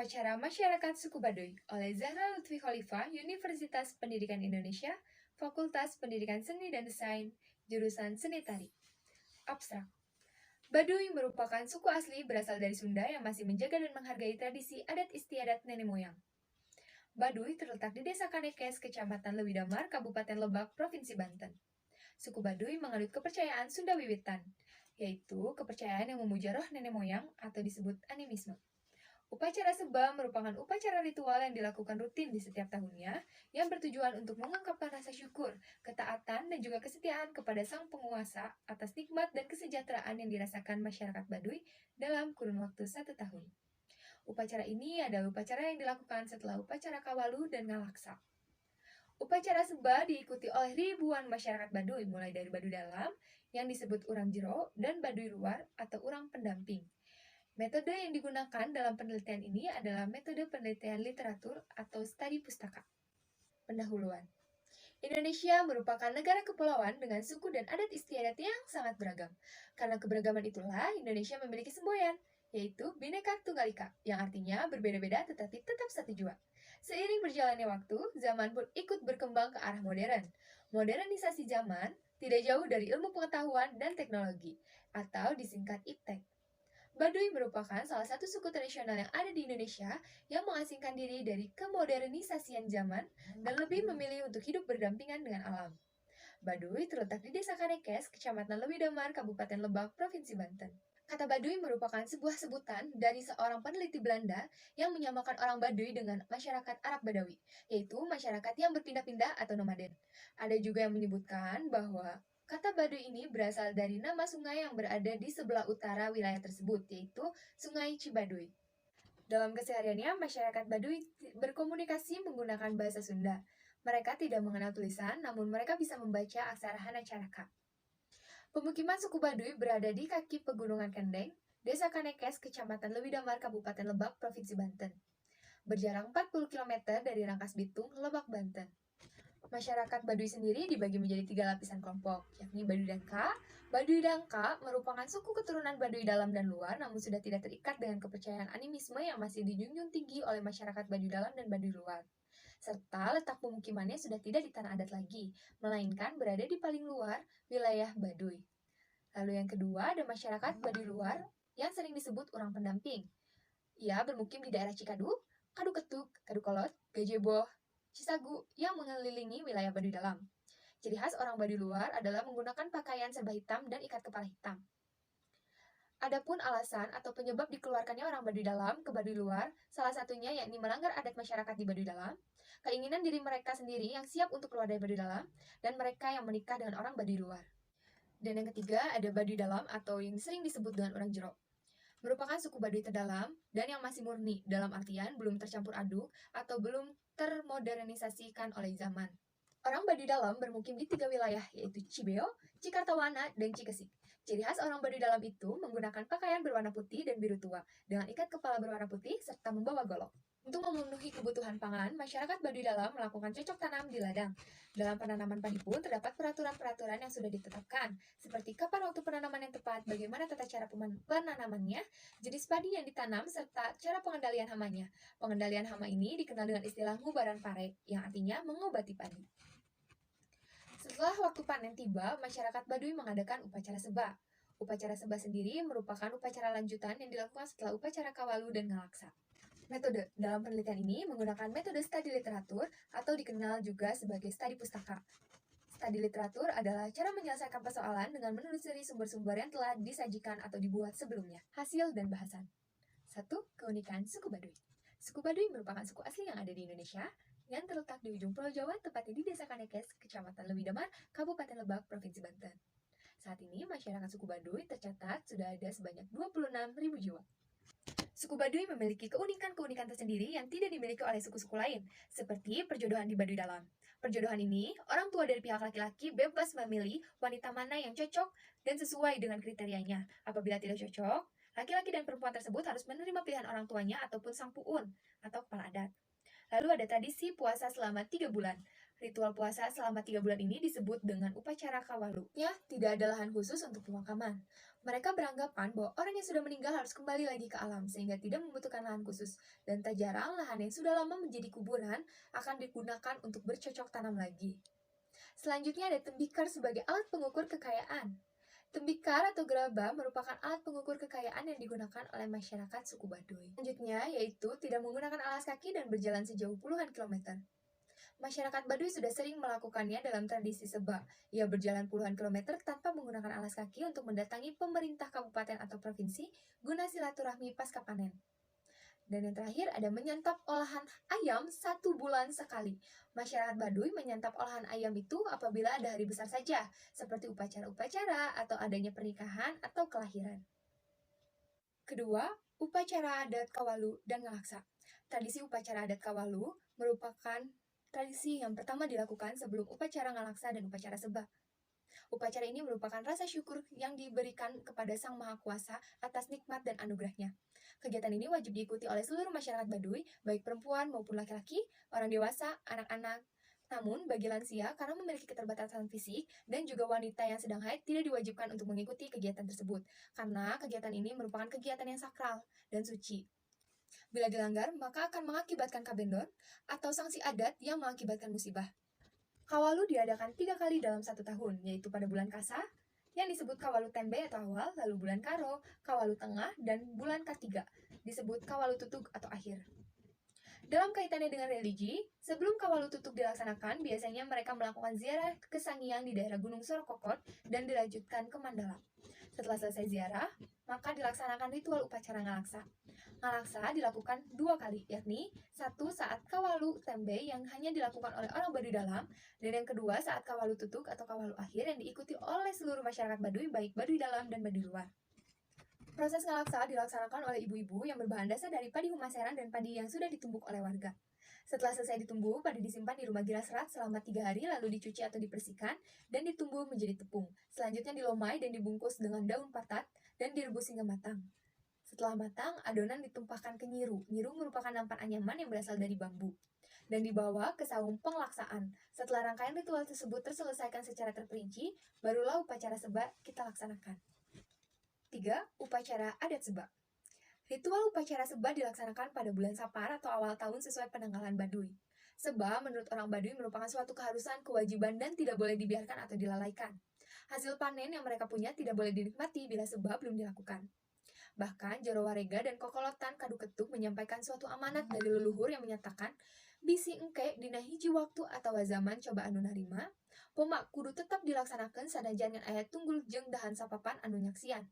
Upacara Masyarakat Suku Baduy oleh Zahra Lutfi Khalifah, Universitas Pendidikan Indonesia, Fakultas Pendidikan Seni dan Desain, Jurusan Seni Tari. Abstrak. Baduy merupakan suku asli berasal dari Sunda yang masih menjaga dan menghargai tradisi adat istiadat nenek moyang. Baduy terletak di Desa Kanekes, Kecamatan Lewidamar, Kabupaten Lebak, Provinsi Banten. Suku Baduy menganut kepercayaan Sunda Wiwitan, yaitu kepercayaan yang memuja roh nenek moyang atau disebut animisme. Upacara Seba merupakan upacara ritual yang dilakukan rutin di setiap tahunnya yang bertujuan untuk mengungkapkan rasa syukur, ketaatan, dan juga kesetiaan kepada sang penguasa atas nikmat dan kesejahteraan yang dirasakan masyarakat Baduy dalam kurun waktu 1 tahun. Upacara ini adalah upacara yang dilakukan setelah upacara Kawalu dan Ngalaksa. Upacara Seba diikuti oleh ribuan masyarakat Baduy mulai dari Baduy Dalam yang disebut Urang Jero dan Baduy Luar atau Urang Pendamping. Metode yang digunakan dalam penelitian ini adalah metode penelitian literatur atau studi pustaka. Pendahuluan. Indonesia merupakan negara kepulauan dengan suku dan adat istiadat yang sangat beragam. Karena keberagaman itulah Indonesia memiliki semboyan, yaitu Bhinneka Tunggal Ika, yang artinya berbeda-beda tetapi tetap satu jua. Seiring berjalannya waktu, zaman pun ikut berkembang ke arah modern. Modernisasi zaman tidak jauh dari ilmu pengetahuan dan teknologi, atau disingkat IPTEK. Baduy merupakan salah satu suku tradisional yang ada di Indonesia yang mengasingkan diri dari kemodernisasian zaman dan lebih memilih untuk hidup berdampingan dengan alam. Baduy terletak di Desa Kanekes, Kecamatan Lewidamar, Kabupaten Lebak, Provinsi Banten. Kata Baduy merupakan sebuah sebutan dari seorang peneliti Belanda yang menyamakan orang Baduy dengan masyarakat Arab Badawi, yaitu masyarakat yang berpindah-pindah atau nomaden. Ada juga yang menyebutkan bahwa kata Baduy ini berasal dari nama sungai yang berada di sebelah utara wilayah tersebut, yaitu Sungai Cibaduy. Dalam kesehariannya, masyarakat Baduy berkomunikasi menggunakan bahasa Sunda. Mereka tidak mengenal tulisan, namun mereka bisa membaca aksara Hana Caraka. Pemukiman suku Baduy berada di kaki Pegunungan Kendeng, Desa Kanekes, Kecamatan Lewidamar, Kabupaten Lebak, Provinsi Banten. Berjarak 40 km dari Rangkas Bitung, Lebak, Banten. Masyarakat Baduy sendiri dibagi menjadi 3 lapisan kelompok, yakni Baduy Dangka. Baduy Dangka merupakan suku keturunan Baduy Dalam dan Luar, namun sudah tidak terikat dengan kepercayaan animisme yang masih dijunjung tinggi oleh masyarakat Baduy Dalam dan Baduy Luar. Serta letak pemukimannya sudah tidak di tanah adat lagi, melainkan berada di paling luar wilayah Baduy. Lalu yang kedua ada masyarakat Baduy Luar yang sering disebut orang pendamping. Ia bermukim di daerah Cikadu, Kadu Ketuk, Kadu Kolot, Gajebo, Cisagu yang mengelilingi wilayah Baduy Dalam. Ciri khas orang Baduy Luar adalah menggunakan pakaian serba hitam dan ikat kepala hitam. Adapun alasan atau penyebab dikeluarkannya orang Baduy Dalam ke Baduy Luar, salah satunya yakni melanggar adat masyarakat di Baduy Dalam, keinginan diri mereka sendiri yang siap untuk keluar dari Baduy Dalam, dan mereka yang menikah dengan orang Baduy Luar. Dan yang ketiga ada Baduy Dalam atau yang sering disebut dengan Urang Jero. Merupakan suku Baduy terdalam dan yang masih murni, dalam artian belum tercampur aduk atau belum termodernisasikan oleh zaman. Orang Baduy Dalam bermukim di 3 wilayah, yaitu Cibeo, Cikartawana, dan Cikesik. Ciri khas orang Baduy Dalam itu menggunakan pakaian berwarna putih dan biru tua, dengan ikat kepala berwarna putih serta membawa golok. Untuk memenuhi kebutuhan pangan, masyarakat Baduy Dalam melakukan cocok tanam di ladang. Dalam penanaman padi pun terdapat peraturan-peraturan yang sudah ditetapkan, seperti kapan waktu penanaman yang tepat, bagaimana tata cara penanamannya, jenis padi yang ditanam, serta cara pengendalian hamanya. Pengendalian hama ini dikenal dengan istilah ngubaran pare, yang artinya mengobati padi. Setelah waktu panen tiba, masyarakat Baduy mengadakan upacara Seba. Upacara Seba sendiri merupakan upacara lanjutan yang dilakukan setelah upacara Kawalu dan Ngalaksa. Metode dalam penelitian ini menggunakan metode studi literatur atau dikenal juga sebagai studi pustaka. Studi literatur adalah cara menyelesaikan persoalan dengan menelusuri sumber-sumber yang telah disajikan atau dibuat sebelumnya. Hasil dan bahasan. 1. Keunikan suku Baduy. Suku Baduy merupakan suku asli yang ada di Indonesia yang terletak di ujung Pulau Jawa, tepatnya di Desa Kanekes, Kecamatan Lewidamar, Kabupaten Lebak, Provinsi Banten. Saat ini, masyarakat suku Baduy tercatat sudah ada sebanyak 26.000 jiwa. Suku Baduy memiliki keunikan-keunikan tersendiri yang tidak dimiliki oleh suku-suku lain, seperti perjodohan di Baduy Dalam. Perjodohan ini, orang tua dari pihak laki-laki bebas memilih wanita mana yang cocok dan sesuai dengan kriterianya. Apabila tidak cocok, laki-laki dan perempuan tersebut harus menerima pilihan orang tuanya ataupun sang puun atau kepala adat. Lalu ada tradisi puasa selama 3 bulan. Ritual puasa selama 3 bulan ini disebut dengan upacara kawalu. Ya, tidak ada lahan khusus untuk pemakaman. Mereka beranggapan bahwa orang yang sudah meninggal harus kembali lagi ke alam, sehingga tidak membutuhkan lahan khusus. Dan tak jarang lahan yang sudah lama menjadi kuburan akan digunakan untuk bercocok tanam lagi. Selanjutnya ada tembikar sebagai alat pengukur kekayaan. Tembikar atau gerabah merupakan alat pengukur kekayaan yang digunakan oleh masyarakat suku Baduy. Selanjutnya yaitu tidak menggunakan alas kaki dan berjalan sejauh puluhan kilometer. Masyarakat Baduy sudah sering melakukannya dalam tradisi seba. Ia berjalan puluhan kilometer tanpa menggunakan alas kaki untuk mendatangi pemerintah kabupaten atau provinsi guna silaturahmi pasca panen. Dan yang terakhir ada menyantap olahan ayam 1 bulan sekali. Masyarakat Baduy menyantap olahan ayam itu apabila ada hari besar saja, seperti upacara-upacara atau adanya pernikahan atau kelahiran. Kedua, upacara adat Kawalu dan Ngalaksa. Tradisi upacara adat Kawalu merupakan tradisi yang pertama dilakukan sebelum upacara Ngalaksa dan upacara Seba. Upacara ini merupakan rasa syukur yang diberikan kepada Sang Maha Kuasa atas nikmat dan anugerahnya. Kegiatan ini wajib diikuti oleh seluruh masyarakat Baduy, baik perempuan maupun laki-laki, orang dewasa, anak-anak. Namun, bagi lansia, karena memiliki keterbatasan fisik dan juga wanita yang sedang haid tidak diwajibkan untuk mengikuti kegiatan tersebut, karena kegiatan ini merupakan kegiatan yang sakral dan suci. Bila dilanggar, maka akan mengakibatkan kabendon atau sanksi adat yang mengakibatkan musibah. Kawalu diadakan 3 kali dalam 1 tahun, yaitu pada bulan Kasa, yang disebut Kawalu Tembe atau awal, lalu bulan Karo, Kawalu Tengah, dan bulan Katiga, disebut Kawalu Tutug atau akhir. Dalam kaitannya dengan religi, sebelum Kawalu Tutug dilaksanakan, biasanya mereka melakukan ziarah ke Sangiang di daerah Gunung Sorokokot dan dilanjutkan ke Mandala. Setelah selesai ziarah, maka dilaksanakan ritual upacara Ngalaksa. Ngalaksa dilakukan 2 kali, yakni satu saat Kawalu Tembe yang hanya dilakukan oleh orang Baduy dalam, dan yang kedua saat Kawalu Tutug atau Kawalu akhir yang diikuti oleh seluruh masyarakat Baduy, baik Baduy dalam dan Baduy luar. Proses Ngalaksa dilaksanakan oleh ibu-ibu yang berbahan dasar dari padi humaseran dan padi yang sudah ditumbuk oleh warga. Setelah selesai ditumbuk, padi disimpan di rumah gilas serat selama 3 hari lalu dicuci atau dibersihkan dan ditumbuk menjadi tepung. Selanjutnya dilomai dan dibungkus dengan daun patat dan direbus hingga matang. Setelah matang, adonan ditumpahkan ke nyiru. Nyiru merupakan nampan anyaman yang berasal dari bambu dan dibawa ke saung penglaksaan. Setelah rangkaian ritual tersebut terselesaikan secara terperinci, barulah upacara Seba kita laksanakan. 3. Upacara adat Seba. Ritual upacara Seba dilaksanakan pada bulan Sapar atau awal tahun sesuai penanggalan Baduy. Seba menurut orang Baduy merupakan suatu keharusan, kewajiban, dan tidak boleh dibiarkan atau dilalaikan. Hasil panen yang mereka punya tidak boleh dinikmati bila Seba belum dilakukan. Bahkan Jaro Warega dan Kokolotan Kadu Ketuk menyampaikan suatu amanat dari leluhur yang menyatakan bisi engke dina hiji waktu atau zaman coba anu narima, pomak kudu tetap dilaksanakan sanajan ngan aya tunggul jeung dahan sapapan anu nyaksian.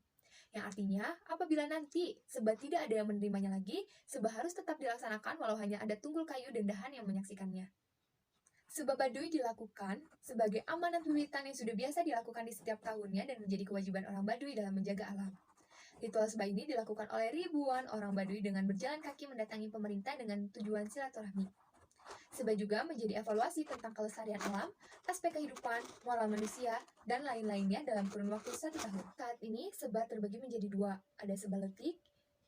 Yang artinya, apabila nanti Seba tidak ada yang menerimanya lagi, Seba harus tetap dilaksanakan walau hanya ada tunggul kayu dan dahan yang menyaksikannya. Seba Baduy dilakukan sebagai amanat wiwitan yang sudah biasa dilakukan di setiap tahunnya dan menjadi kewajiban orang Baduy dalam menjaga alam. Ritual Seba ini dilakukan oleh ribuan orang Baduy dengan berjalan kaki mendatangi pemerintah dengan tujuan silaturahmi. Seba juga menjadi evaluasi tentang kelestarian alam, aspek kehidupan, moral manusia, dan lain-lainnya dalam kurun waktu 1 tahun. Saat ini, Seba terbagi menjadi 2. Ada Seba Letik,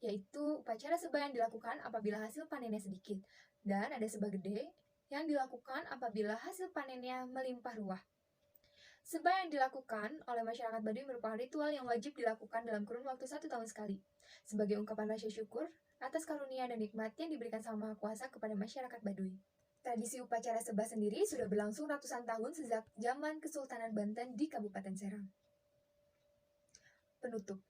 yaitu upacara Seba yang dilakukan apabila hasil panennya sedikit, dan ada Seba Gede yang dilakukan apabila hasil panennya melimpah ruah. Seba yang dilakukan oleh masyarakat Baduy merupakan ritual yang wajib dilakukan dalam kurun waktu 1 tahun sekali, sebagai ungkapan rasa syukur atas karunia dan nikmat yang diberikan Sang Maha Kuasa kepada masyarakat Baduy. Tradisi upacara Seba sendiri sudah berlangsung ratusan tahun sejak zaman Kesultanan Banten di Kabupaten Serang. Penutup.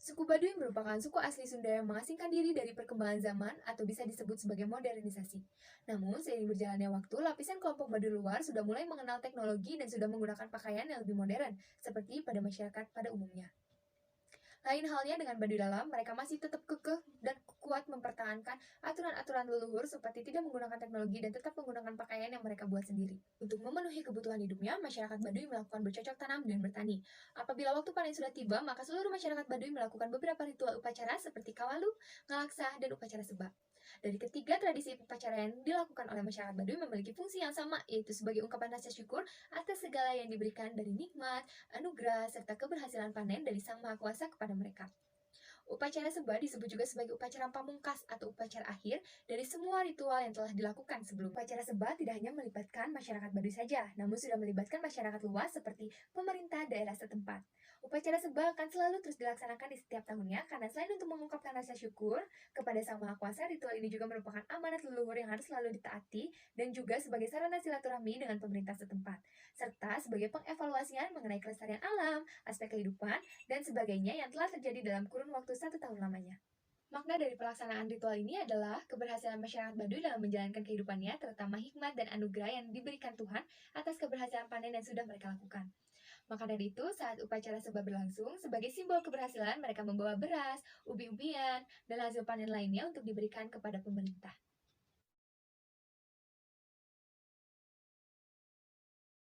Suku Baduy merupakan suku asli Sunda yang mengasingkan diri dari perkembangan zaman atau bisa disebut sebagai modernisasi. Namun, seiring berjalannya waktu, lapisan kelompok Baduy luar sudah mulai mengenal teknologi dan sudah menggunakan pakaian yang lebih modern, seperti pada masyarakat pada umumnya. Lain halnya dengan Baduy dalam, mereka masih tetap kekeh dan kuat mempertahankan aturan-aturan leluhur seperti tidak menggunakan teknologi dan tetap menggunakan pakaian yang mereka buat sendiri. Untuk memenuhi kebutuhan hidupnya, masyarakat Baduy melakukan bercocok tanam dan bertani. Apabila waktu panen sudah tiba, maka seluruh masyarakat Baduy melakukan beberapa ritual upacara seperti Kawalu, Ngalaksa, dan upacara Seba. Dari ketiga tradisi upacara yang dilakukan oleh masyarakat Baduy memiliki fungsi yang sama, yaitu sebagai ungkapan rasa syukur atas segala yang diberikan dari nikmat, anugerah, serta keberhasilan panen dari Sang Maha Kuasa kepada mereka. Upacara seba disebut juga sebagai upacara pamungkas atau upacara akhir dari semua ritual yang telah dilakukan sebelum. Upacara seba tidak hanya melibatkan masyarakat Baduy saja, namun sudah melibatkan masyarakat luas seperti pemerintah daerah setempat. Upacara seba akan selalu terus dilaksanakan di setiap tahunnya karena selain untuk mengungkapkan rasa syukur kepada Sang Maha Kuasa, ritual ini juga merupakan amanat leluhur yang harus selalu ditaati dan juga sebagai sarana silaturahmi dengan pemerintah setempat, serta sebagai pengevaluasian mengenai kelestarian alam, aspek kehidupan, dan sebagainya yang telah terjadi dalam kurun waktu 1 tahun lamanya. Makna dari pelaksanaan ritual ini adalah keberhasilan masyarakat Baduy dalam menjalankan kehidupannya, terutama hikmat dan anugerah yang diberikan Tuhan atas keberhasilan panen yang sudah mereka lakukan. Maka dari itu, saat upacara seba berlangsung, sebagai simbol keberhasilan, mereka membawa beras, ubi-ubian, dan hasil panen lainnya untuk diberikan kepada pemerintah.